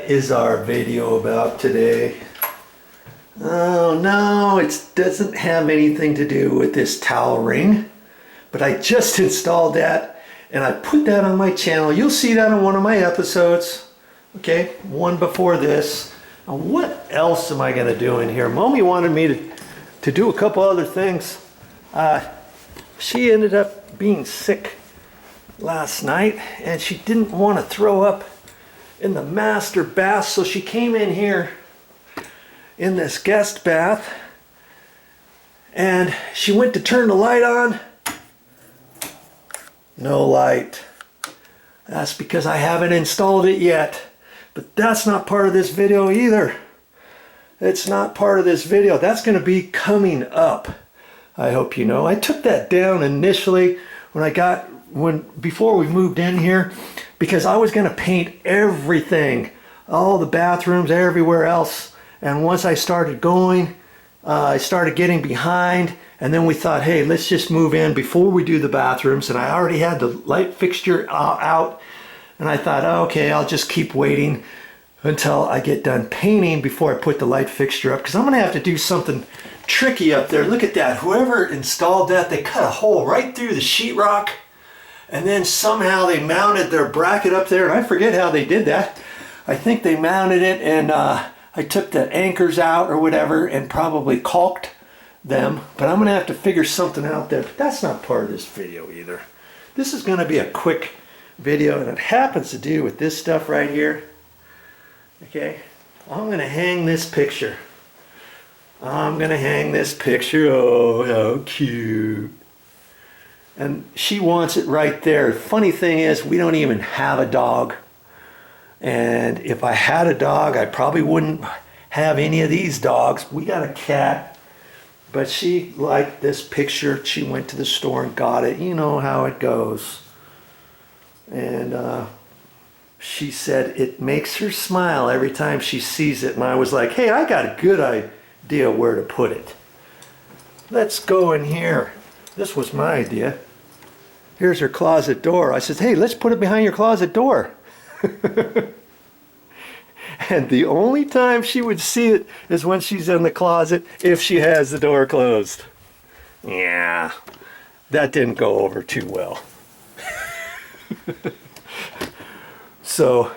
is our video about today? Oh no, it doesn't have anything to do with this towel ring, but I just installed that and I put that on my channel. You'll see that on one of my episodes, okay, one before this. Now, what else am I going to do in here? Mommy wanted me to do a couple other things. She ended up being sick last night and she didn't want to throw up in the master bath, so she came in here in this guest bath and she went to turn the light on. No light. That's because I haven't installed it yet, but that's not part of this video either. It's not part of this video. That's going to be coming up. I hope you know. I took that down initially before we moved in here, because I was going to paint everything, all the bathrooms, everywhere else. And once I started going, I started getting behind, and then we thought, hey, let's just move in before we do the bathrooms. And I already had the light fixture out, and I thought, oh, okay, I'll just keep waiting until I get done painting before I put the light fixture up, because I'm going to have to do something tricky up there. Look at that. Whoever installed that, they cut a hole right through the sheetrock, and then somehow they mounted their bracket up there. And I forget how they did that. I think they mounted it, and I took the anchors out or whatever and probably caulked them. But I'm going to have to figure something out there. But that's not part of this video either. This is going to be a quick video, and it happens to do with this stuff right here. Okay, I'm going to hang this picture. I'm going to hang this picture. Oh, how cute. And she wants it right there. Funny thing is, we don't even have a dog. And if I had a dog, I probably wouldn't have any of these dogs. We got a cat. But she liked this picture. She went to the store and got it. You know how it goes. And she said it makes her smile every time she sees it. And I was like, hey, I got a good idea where to put it. Let's go in here. This was my idea. Here's her closet door. I said, hey, let's put it behind your closet door. And the only time she would see it is when she's in the closet, if she has the door closed. Yeah, that didn't go over too well. So,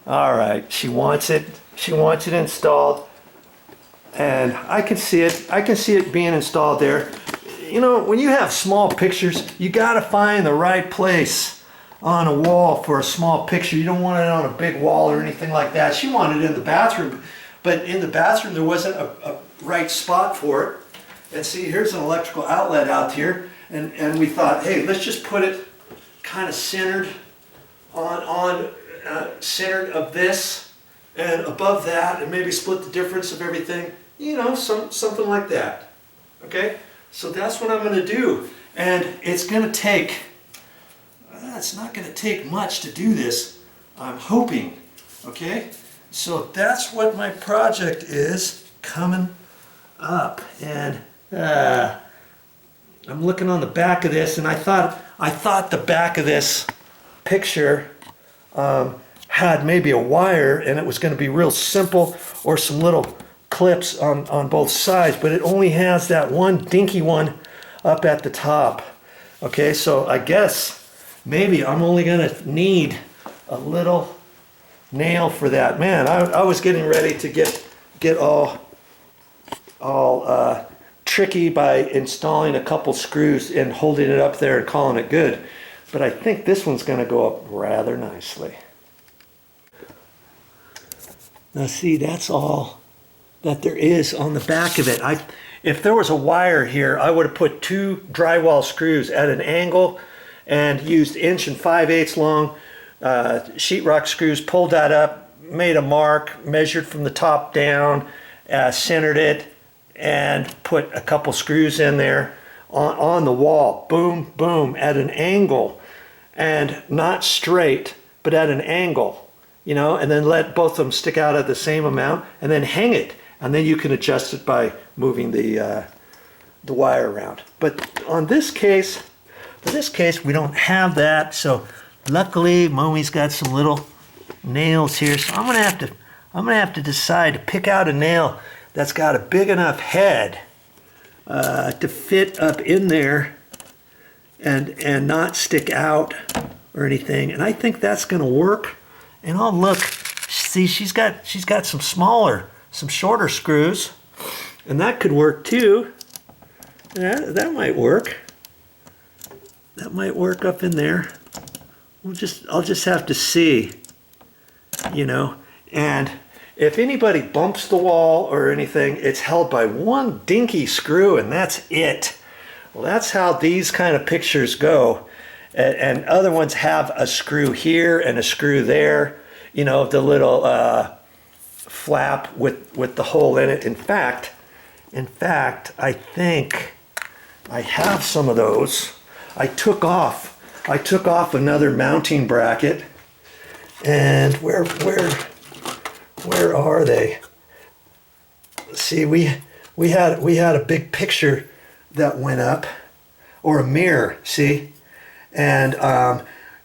all right, she wants it installed, and I can see it being installed there. You know, when you have small pictures, you got to find the right place on a wall for a small picture. You don't want it on a big wall or anything like that. She wanted it in the bathroom, but in the bathroom there wasn't a right spot for it. And see, here's an electrical outlet out here, and we thought, hey, let's just put it kind of centered centered of this and above that, and maybe split the difference of everything. You know, something like that. Okay, so that's what I'm going to do, and it's going to take. It's not going to take much to do this, I'm hoping. Okay, so that's what my project is coming up, and I'm looking on the back of this, and I thought the back of this picture had maybe a wire, and it was going to be real simple, or some little clips on both sides, but it only has that one dinky one up at the top. Okay, so I guess maybe I'm only going to need a little nail for that. Man, I was getting ready to get all tricky by installing a couple screws and holding it up there and calling it good. But I think this one's going to go up rather nicely. Now see, that's all that there is on the back of it. If there was a wire here, I would have put 2 drywall screws at an angle and used 1 5/8 long sheetrock screws, pulled that up, made a mark, measured from the top down, centered it, and put a couple screws in there on the wall. Boom, boom, at an angle, and not straight, but at an angle. You know, and then let both of them stick out at the same amount, and then hang it, and then you can adjust it by moving the wire around. But on this case, for this case, we don't have that, so luckily Mommy's got some little nails here, so I'm gonna have to decide to pick out a nail that's got a big enough head to fit up in there and not stick out or anything. And I think that's gonna work. And I'll look, see, she's got some shorter screws, and that could work too. That might work. That might work up in there. I'll just have to see, you know. And if anybody bumps the wall or anything, it's held by one dinky screw, and that's it. Well, that's how these kind of pictures go. And other ones have a screw here and a screw there, you know, the little flap with the hole in it. In fact, I think I have some of those. I took off another mounting bracket, and where are they? See, we had a big picture that went up, or a mirror, see, and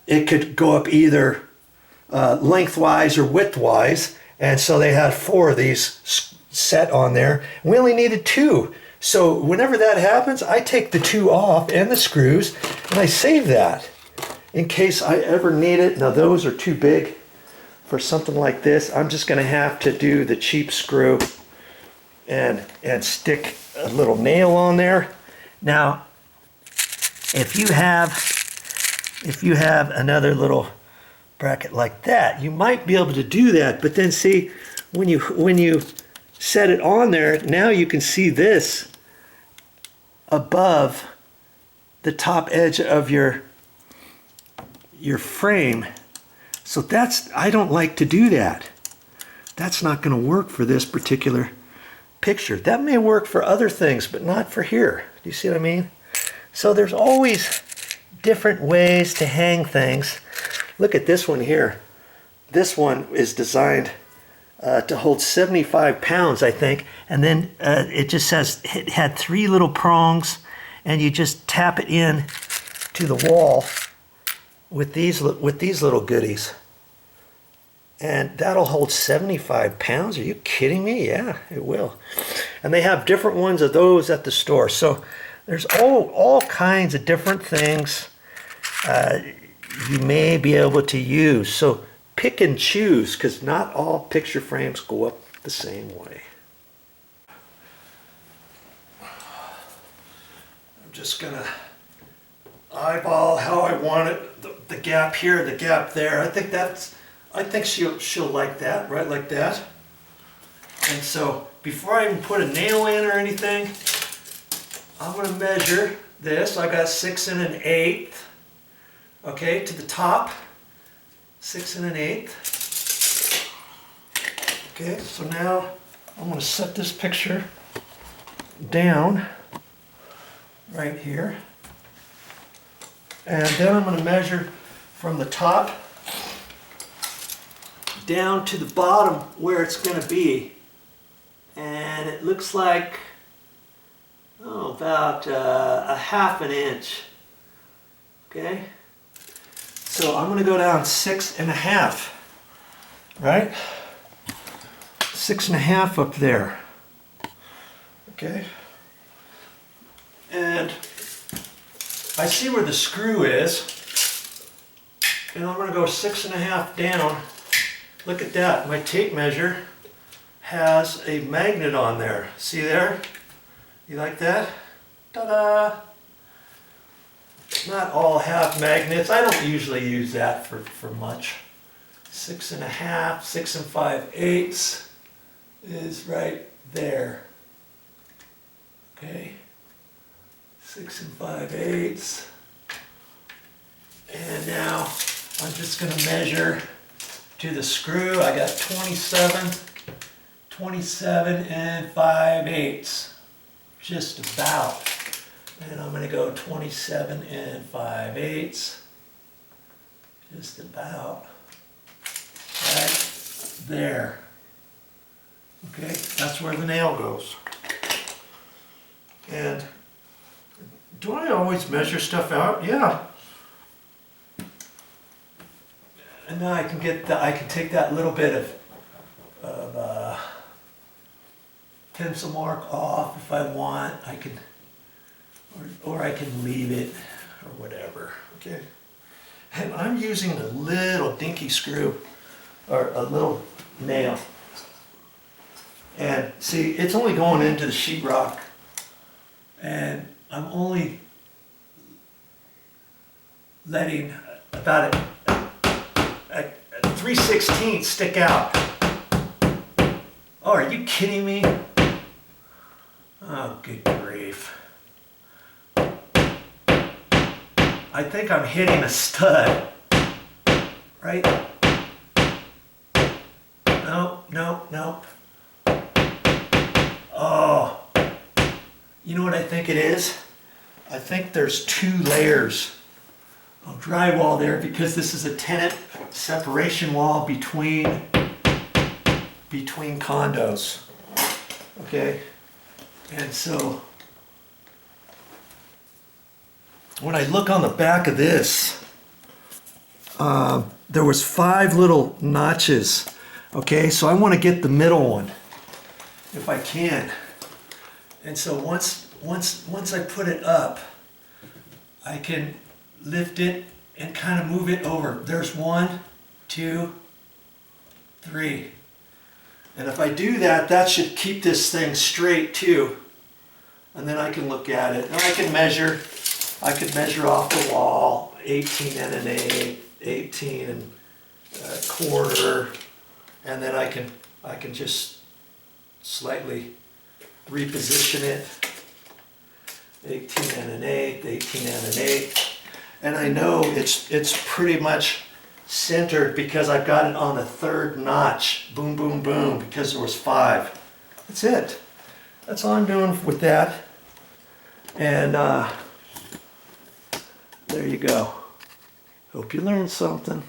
it could go up either lengthwise or widthwise, and so they had 4 of these set on there. We only needed 2. So whenever that happens, I take the 2 off and the screws, and I save that in case I ever need it. Now those are too big for something like this. I'm just gonna have to do the cheap screw and stick a little nail on there. Now, if you have another little bracket like that, you might be able to do that, but then see, when you set it on there, now you can see this above the top edge of your frame. So I don't like to do that. That's not going to work for this particular picture. That may work for other things, but not for here. Do you see what I mean? So there's always different ways to hang things. Look at this one here. This one is designed to hold 75 pounds, I think. And then it just says it had 3 little prongs, and you just tap it in to the wall with these little goodies. And that'll hold 75 pounds. Are you kidding me? Yeah, it will. And they have different ones of those at the store. So there's all kinds of different things you may be able to use. So pick and choose, because not all picture frames go up the same way. I'm just gonna eyeball how I want it. The gap here, the gap there. I think she'll like that, right like that. And so before I even put a nail in or anything, I'm gonna measure this. I got 6 1/8. Okay, to the top. 6 1/8. Okay, so now I'm going to set this picture down right here. And then I'm going to measure from the top down to the bottom where it's going to be. And it looks like, about a 1/2 inch. Okay? So I'm going to go down 6 1/2, right? 6 1/2 up there. Okay? And I see where the screw is, and I'm going to go 6 1/2 down. Look at that. My tape measure has a magnet on there. See there? You like that? Ta-da! Not all have magnets. I don't usually use that for much. 6 1/2, 6 5/8 is right there. Okay. 6 5/8. And now I'm just going to measure to the screw. I got 27 5/8. Just about. And I'm going to go 27 5/8. Just about. Right there. Okay, that's where the nail goes. And do I always measure stuff out? Yeah. And now I can I can take that little bit of pencil mark off if I want. I can, or I can leave it or whatever. Okay. And I'm using a little dinky screw or a little nail. And see, it's only going into the sheetrock, and I'm only letting about a 3/16 stick out. Oh, are you kidding me? Oh, good grief. I think I'm hitting a stud, right? Nope, nope, nope. Oh, you know what I think it is? I think there's 2 layers of drywall there because this is a tenant separation wall between condos. Okay, and so when I look on the back of this, there was 5 little notches. Okay, so I want to get the middle one if I can. And so once I put it up, I can lift it and kind of move it over. There's 1, 2, 3. And if I do that, that should keep this thing straight too. And then I can look at it. And I can measure. I could measure off the wall, 18 and an eighth, 18 and a quarter. And then I can just slightly reposition it. 18 and an eighth, 18 and an eighth. And I know it's pretty much centered because I've got it on the 3rd notch. Boom, boom, boom, because there was 5. That's it. That's all I'm doing with that. And there you go. Hope you learned something.